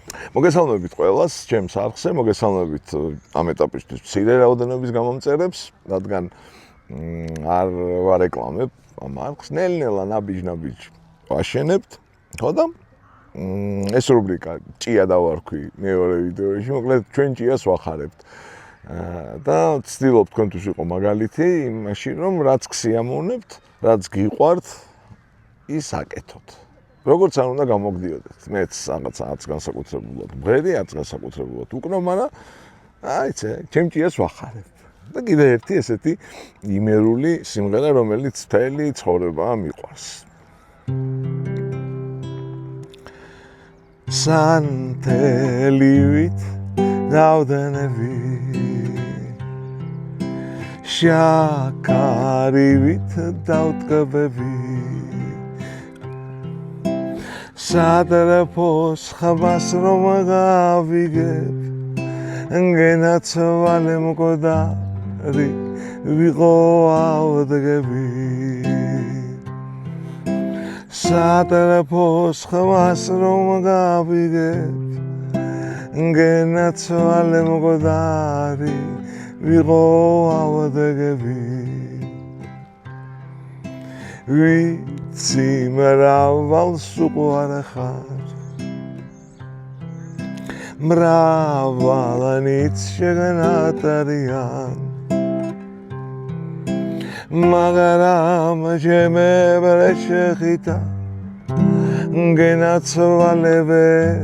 მოგესალმებით ყველას, ჩემს არხზე, მოგესალმებით ამ ეტაპისთვის მცირე რაოდენობის გამომწერებს, რადგან არ ვარეკლამებ ამ არხს, ნელ-ნელა ნაბიჯ-ნაბიჯ ვაშენებთ, ხო და ეს რუბრიკა ჭია დავარქვი მეორე ვიდეოში, მოკლედ ჩვენ ჭიას ვახარებთ. და ვცდილობ თქვენთვის იყო მაგალითი იმაში, რომ რაც გსიამოვნებთ, რაც გიყვართ, ის აკეთოთ. როგორც არ უნდა გამოგდიოდეთ. მეც რაღაცაც განსაკუთრებულად მღერი, არც განსაკუთრებულად უკრავ, მაგრამ აიცე, ჩემ ჭიას ვახარებ. და კიდე ერთი ესეთი იმერული სიმღერა, რომელიც მთელი ცხოვრება მიყვარს. სანთელივით დავდენები შაქარივით დავტკბები სადრეფოს ხმას რომ გავიგებ გენაცვალე მკვდარი ვიყო ავდგები სადრეფოს ხმას რომ გავიგებ გენაცვალე მკვდარი ვიყო ავდგები ვიცი მრავალს უყვარ ხარ მრავალნიც შეგნატარიან მაგრამ შემებრე შეხიტა გენაცვალე ვერ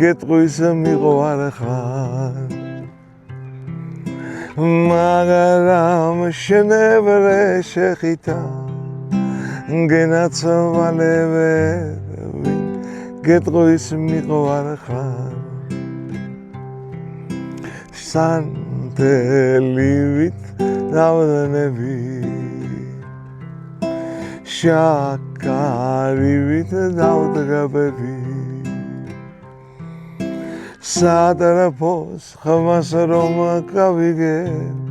გეტყვის მიყვარ ხარ მაგრამ შემებრე შეხიტა გენაცვალე ვერ გეტყვის მიყვარ ხარ სანთელივით დავდენები შაქარივით დავტკბები სადრეფოს ხმას რომ გავიგებ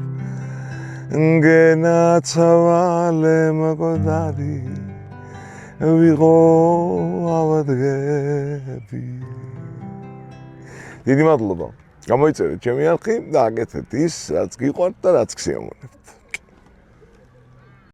გენაცვალე მკვდარი ვიყო ავდგები. დიდი მადლობა. გამოიწერეთ ჩემი არხი და აკეთეთ ის, რაც გიყვართ და რაც გსიამოვნებთ.